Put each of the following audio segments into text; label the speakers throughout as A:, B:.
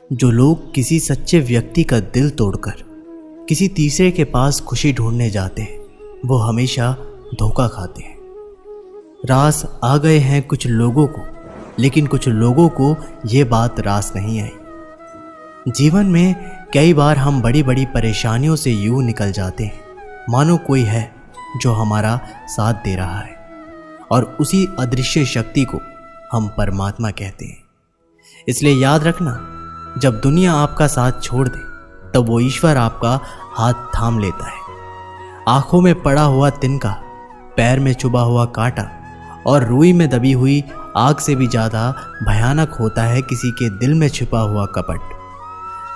A: जो लोग किसी सच्चे व्यक्ति का दिल तोड़कर किसी तीसरे के पास खुशी ढूंढने जाते हैं, वो हमेशा धोखा खाते हैं। रास आ गए हैं कुछ लोगों को, लेकिन कुछ लोगों को ये बात रास नहीं आई। जीवन में कई बार हम बड़ी बड़ी परेशानियों से यूं निकल जाते हैं मानो कोई है जो हमारा साथ दे रहा है, और उसी अदृश्य शक्ति को हम परमात्मा कहते हैं। इसलिए याद रखना, जब दुनिया आपका साथ छोड़ दे तब वो ईश्वर आपका हाथ थाम लेता है। आंखों में पड़ा हुआ तिनका, पैर में चुभा हुआ कांटा और रुई में दबी हुई आग से भी ज़्यादा भयानक होता है किसी के दिल में छिपा हुआ कपट।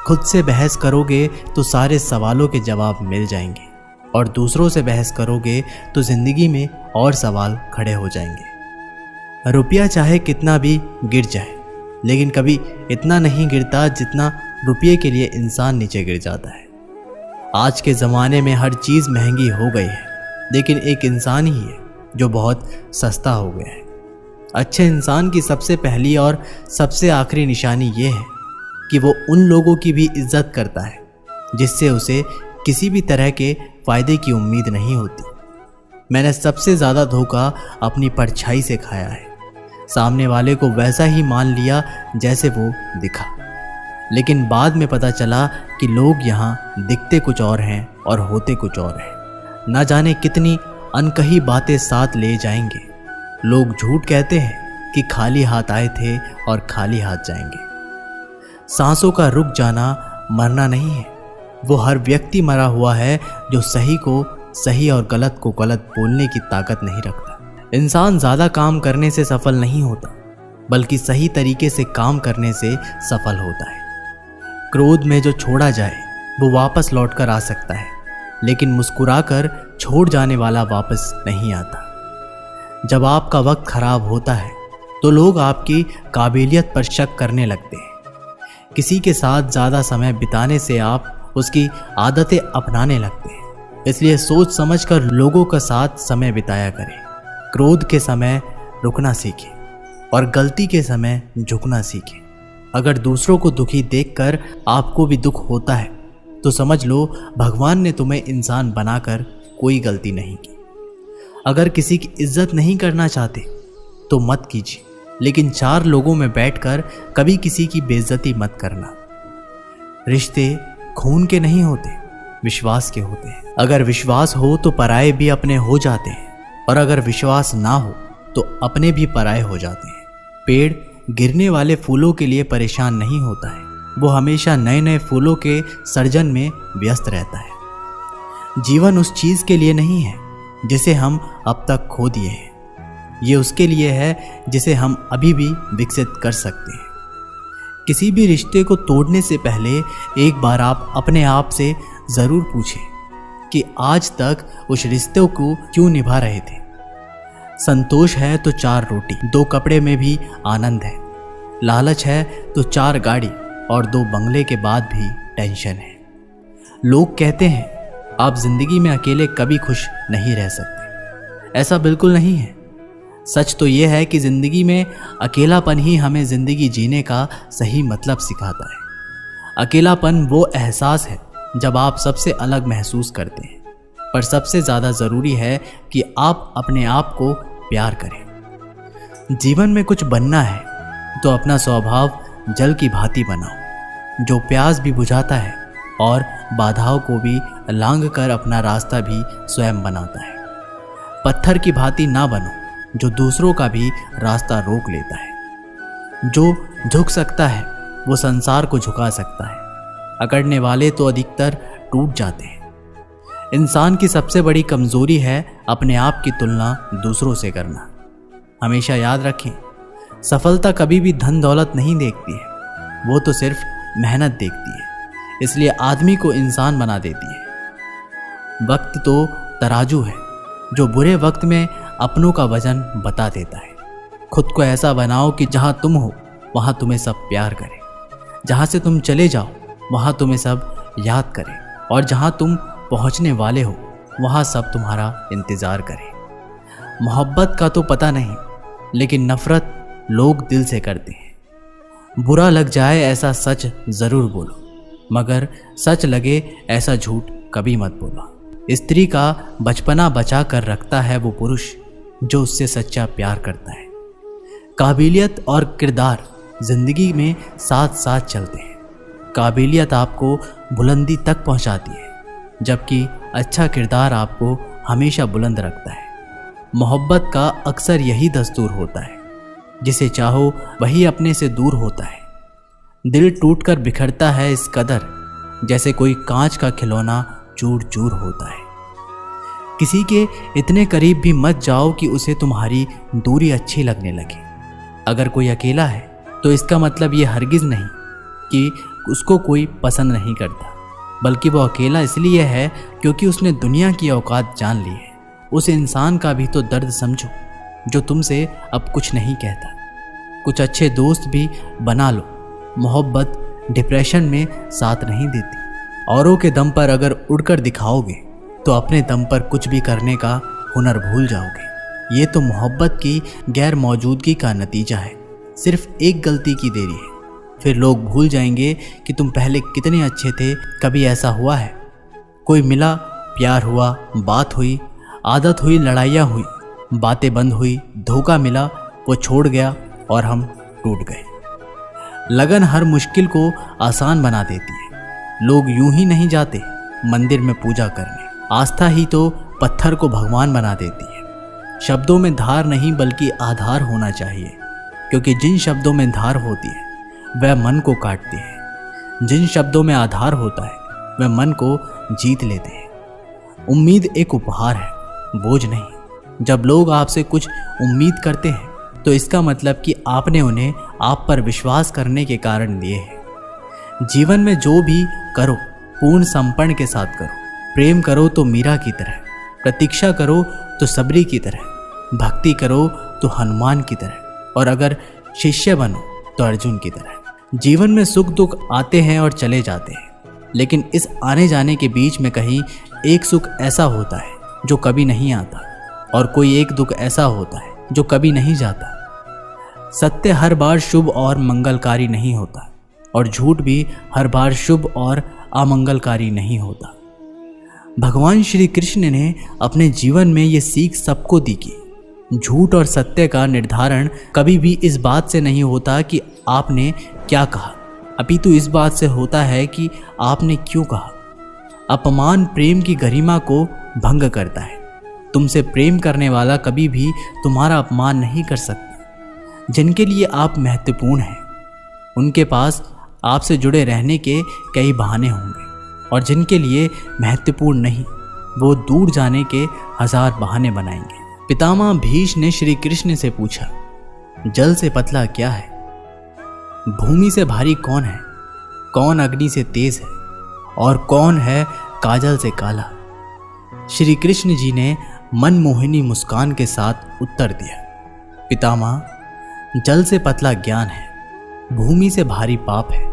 A: खुद से बहस करोगे तो सारे सवालों के जवाब मिल जाएंगे, और दूसरों से बहस करोगे तो जिंदगी में और सवाल खड़े हो जाएंगे। रुपया चाहे कितना भी गिर जाए, लेकिन कभी इतना नहीं गिरता जितना रुपये के लिए इंसान नीचे गिर जाता है। आज के ज़माने में हर चीज़ महंगी हो गई है, लेकिन एक इंसान ही है जो बहुत सस्ता हो गया है। अच्छे इंसान की सबसे पहली और सबसे आखिरी निशानी ये है कि वो उन लोगों की भी इज्जत करता है जिससे उसे किसी भी तरह के फ़ायदे की उम्मीद नहीं होती। मैंने सबसे ज़्यादा धोखा अपनी परछाई से खाया है। सामने वाले को वैसा ही मान लिया जैसे वो दिखा, लेकिन बाद में पता चला कि लोग यहाँ दिखते कुछ और हैं और होते कुछ और हैं। ना जाने कितनी अनकही बातें साथ ले जाएंगे। लोग झूठ कहते हैं कि खाली हाथ आए थे और खाली हाथ जाएंगे। सांसों का रुक जाना मरना नहीं है, वो हर व्यक्ति मरा हुआ है जो सही को सही और गलत को गलत बोलने की ताकत नहीं रखता। इंसान ज़्यादा काम करने से सफल नहीं होता, बल्कि सही तरीके से काम करने से सफल होता है। क्रोध में जो छोड़ा जाए वो वापस लौट कर आ सकता है, लेकिन मुस्कुराकर छोड़ जाने वाला वापस नहीं आता। जब आपका वक्त खराब होता है तो लोग आपकी काबिलियत पर शक करने लगते हैं। किसी के साथ ज़्यादा समय बिताने से आप उसकी आदतें अपनाने लगते हैं। इसलिए सोच समझकर लोगों का साथ समय बिताया करें। क्रोध के समय रुकना सीखें और गलती के समय झुकना सीखें। अगर दूसरों को दुखी देखकर आपको भी दुख होता है तो समझ लो भगवान ने तुम्हें इंसान बनाकर कोई गलती नहीं की। अगर किसी की इज्जत नहीं करना चाहते तो मत कीजिए, लेकिन चार लोगों में बैठकर कभी किसी की बेइज्जती मत करना। रिश्ते खून के नहीं होते, विश्वास के होते हैं। अगर विश्वास हो तो पराये भी अपने हो जाते हैं, और अगर विश्वास ना हो तो अपने भी पराये हो जाते हैं। पेड़ गिरने वाले फूलों के लिए परेशान नहीं होता है, वो हमेशा नए नए फूलों के सर्जन में व्यस्त रहता है। जीवन उस चीज़ के लिए नहीं है जिसे हम अब तक खो दिए हैं, ये उसके लिए है जिसे हम अभी भी विकसित कर सकते हैं। किसी भी रिश्ते को तोड़ने से पहले एक बार आप अपने आप से ज़रूर पूछें कि आज तक उस रिश्ते को क्यों निभा रहे थे। संतोष है तो 4 रोटी, 2 कपड़े में भी आनंद है। लालच है तो 4 गाड़ी और 2 बंगले के बाद भी टेंशन है। लोग कहते हैं आप जिंदगी में अकेले कभी खुश नहीं रह सकते। ऐसा बिल्कुल नहीं है। सच तो यह है कि जिंदगी में अकेलापन ही हमें जिंदगी जीने का सही मतलब सिखाता है। अकेलापन वो एहसास है जब आप सबसे अलग महसूस करते हैं, पर सबसे ज़्यादा ज़रूरी है कि आप अपने आप को प्यार करें। जीवन में कुछ बनना है तो अपना स्वभाव जल की भांति बनाओ, जो प्यास भी बुझाता है और बाधाओं को भी लांघ कर अपना रास्ता भी स्वयं बनाता है। पत्थर की भांति ना बनो जो दूसरों का भी रास्ता रोक लेता है। जो झुक सकता है वो संसार को झुका सकता है। अकड़ने वाले तो अधिकतर टूट जाते हैं। इंसान की सबसे बड़ी कमजोरी है अपने आप की तुलना दूसरों से करना। हमेशा याद रखें, सफलता कभी भी धन दौलत नहीं देखती है, वो तो सिर्फ मेहनत देखती है। इसलिए आदमी को इंसान बना देती है। वक्त तो तराजू है जो बुरे वक्त में अपनों का वजन बता देता है। खुद को ऐसा बनाओ कि जहाँ तुम हो वहाँ तुम्हें सब प्यार करें, जहाँ से तुम चले जाओ वहाँ तुम्हें सब याद करें, और जहाँ तुम पहुँचने वाले हो वहाँ सब तुम्हारा इंतज़ार करें। मोहब्बत का तो पता नहीं, लेकिन नफ़रत लोग दिल से करते हैं। बुरा लग जाए ऐसा सच ज़रूर बोलो, मगर सच लगे ऐसा झूठ कभी मत बोलो। स्त्री का बचपना बचा कर रखता है वो पुरुष जो उससे सच्चा प्यार करता है। काबिलियत और किरदार जिंदगी में साथ साथ चलते हैं। काबिलियत आपको बुलंदी तक पहुंचाती है, जबकि अच्छा किरदार आपको हमेशा बुलंद रखता है। मोहब्बत का अक्सर यही दस्तूर होता है, जिसे चाहो वही अपने से दूर होता है। दिल टूटकर बिखरता है इस कदर, जैसे कोई कांच का खिलौना चूर चूर होता है। किसी के इतने करीब भी मत जाओ कि उसे तुम्हारी दूरी अच्छी लगने लगे। अगर कोई अकेला है तो इसका मतलब ये हरगिज़ नहीं कि उसको कोई पसंद नहीं करता, बल्कि वो अकेला इसलिए है क्योंकि उसने दुनिया की औकात जान ली है। उस इंसान का भी तो दर्द समझो जो तुमसे अब कुछ नहीं कहता। कुछ अच्छे दोस्त भी बना लो। मोहब्बत डिप्रेशन में साथ नहीं देती। औरों के दम पर अगर उड़कर दिखाओगे तो अपने दम पर कुछ भी करने का हुनर भूल जाओगे। ये तो मोहब्बत की गैर मौजूदगी का नतीजा है। सिर्फ एक गलती की देरी है, फिर लोग भूल जाएंगे कि तुम पहले कितने अच्छे थे। कभी ऐसा हुआ है कोई मिला, प्यार हुआ, बात हुई, आदत हुई, लड़ाइयाँ हुई, बातें बंद हुई, धोखा मिला, वो छोड़ गया और हम टूट गए। लगन हर मुश्किल को आसान बना देती है। लोग यूं ही नहीं जाते मंदिर में पूजा करने। आस्था ही तो पत्थर को भगवान बना देती है। शब्दों में धार नहीं बल्कि आधार होना चाहिए, क्योंकि जिन शब्दों में धार होती है वह मन को काटती है। जिन शब्दों में आधार होता है वह मन को जीत लेते हैं। उम्मीद एक उपहार है, बोझ नहीं। जब लोग आपसे कुछ उम्मीद करते हैं तो इसका मतलब कि आपने उन्हें आप पर विश्वास करने के कारण दिए हैं। जीवन में जो भी करो पूर्ण समर्पण के साथ करो। प्रेम करो तो मीरा की तरह, प्रतीक्षा करो तो सबरी की तरह, भक्ति करो तो हनुमान की तरह, और अगर शिष्य बनो तो अर्जुन की तरह। जीवन में सुख दुख आते हैं और चले जाते हैं, लेकिन इस आने जाने के बीच में कहीं एक सुख ऐसा होता है जो कभी नहीं आता, और कोई एक दुख ऐसा होता है जो कभी नहीं जाता। सत्य हर बार शुभ और मंगलकारी नहीं होता, और झूठ भी हर बार शुभ और अमंगलकारी नहीं होता। भगवान श्री कृष्ण ने अपने जीवन में ये सीख सबको दी कि झूठ और सत्य का निर्धारण कभी भी इस बात से नहीं होता कि आपने क्या कहा, अपितु इस बात से होता है कि आपने क्यों कहा। अपमान प्रेम की गरिमा को भंग करता है। तुमसे प्रेम करने वाला कभी भी तुम्हारा अपमान नहीं कर सकता। जिनके लिए आप महत्वपूर्ण हैं उनके पास आपसे जुड़े रहने के कई बहाने होंगे, और जिनके लिए महत्वपूर्ण नहीं वो दूर जाने के 1000 बहाने बनाएंगे। पितामह भीष्म ने श्री कृष्ण से पूछा, जल से पतला क्या है? भूमि से भारी कौन है? कौन अग्नि से तेज है? और कौन है काजल से काला? श्री कृष्ण जी ने मनमोहिनी मुस्कान के साथ उत्तर दिया, पितामह, जल से पतला ज्ञान है, भूमि से भारी पाप है,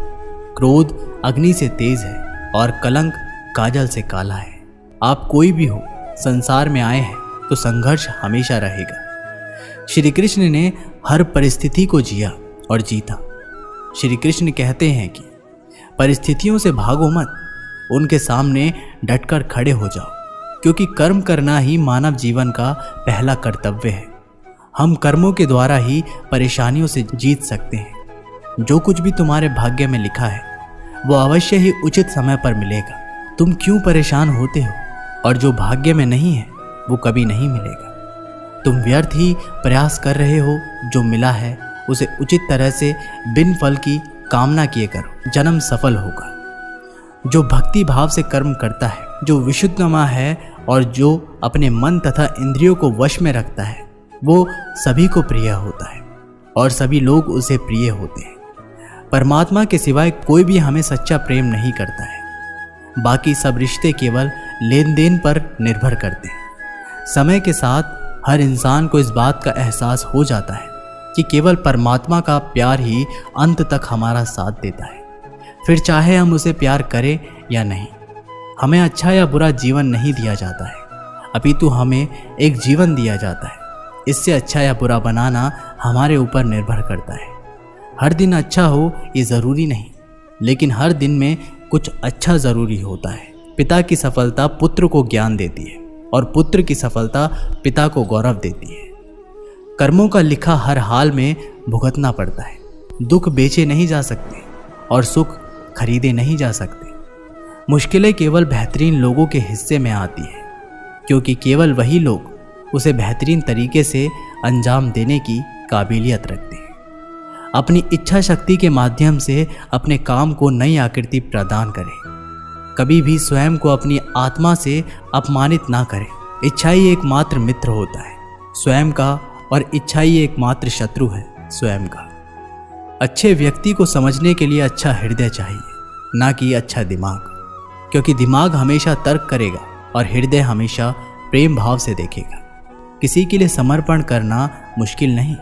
A: क्रोध अग्नि से तेज है, और कलंक काजल से काला है। आप कोई भी हो, संसार में आए हैं तो संघर्ष हमेशा रहेगा। श्री कृष्ण ने हर परिस्थिति को जिया और जीता। श्री कृष्ण कहते हैं कि परिस्थितियों से भागो मत, उनके सामने डटकर खड़े हो जाओ, क्योंकि कर्म करना ही मानव जीवन का पहला कर्तव्य है। हम कर्मों के द्वारा ही परेशानियों से जीत सकते हैं। जो कुछ भी तुम्हारे भाग्य में लिखा है वो अवश्य ही उचित समय पर मिलेगा। तुम क्यों परेशान होते हो? और जो भाग्य में नहीं है वो कभी नहीं मिलेगा। तुम व्यर्थ ही प्रयास कर रहे हो। जो मिला है उसे उचित तरह से बिन फल की कामना किए करो, जन्म सफल होगा। जो भक्ति भाव से कर्म करता है, जो विशुद्धमा है और जो अपने मन तथा इंद्रियों को वश में रखता है, वो सभी को प्रिय होता है और सभी लोग उसे प्रिय होते हैं। परमात्मा के सिवाय कोई भी हमें सच्चा प्रेम नहीं करता है। बाकी सब रिश्ते केवल लेन देन पर निर्भर करते हैं। समय के साथ हर इंसान को इस बात का एहसास हो जाता है कि केवल परमात्मा का प्यार ही अंत तक हमारा साथ देता है। फिर चाहे हम उसे प्यार करें या नहीं, हमें अच्छा या बुरा जीवन नहीं दिया जाता है, अपितु हमें एक जीवन दिया जाता है। इससे अच्छा या बुरा बनाना हमारे ऊपर निर्भर करता है। हर दिन अच्छा हो ये ज़रूरी नहीं, लेकिन हर दिन में कुछ अच्छा ज़रूरी होता है। पिता की सफलता पुत्र को ज्ञान देती है और पुत्र की सफलता पिता को गौरव देती है। कर्मों का लिखा हर हाल में भुगतना पड़ता है। दुख बेचे नहीं जा सकते और सुख खरीदे नहीं जा सकते। मुश्किलें केवल बेहतरीन लोगों के हिस्से में आती है, क्योंकि केवल वही लोग उसे बेहतरीन तरीके से अंजाम देने की काबिलियत रखते हैं। अपनी इच्छा शक्ति के माध्यम से अपने काम को नई आकृति प्रदान करें। कभी भी स्वयं को अपनी आत्मा से अपमानित ना करें। इच्छा ही एकमात्र मित्र होता है स्वयं का, और इच्छा ही एकमात्र शत्रु है स्वयं का। अच्छे व्यक्ति को समझने के लिए अच्छा हृदय चाहिए, ना कि अच्छा दिमाग, क्योंकि दिमाग हमेशा तर्क करेगा और हृदय हमेशा प्रेम भाव से देखेगा। किसी के लिए समर्पण करना मुश्किल नहीं,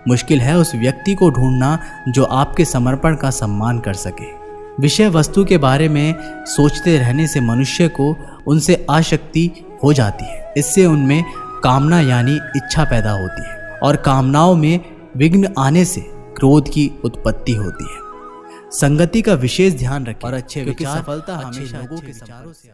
A: मुश्किल है उस व्यक्ति को ढूंढना जो आपके समर्पण का सम्मान कर सके। विषय वस्तु के बारे में सोचते रहने से मनुष्य को उनसे आसक्ति हो जाती है। इससे उनमें कामना यानी इच्छा पैदा होती है, और कामनाओं में विघ्न आने से क्रोध की उत्पत्ति होती है। संगति का विशेष ध्यान रखें और अच्छे विचार सफलता हमेशा लोगों के विचारों से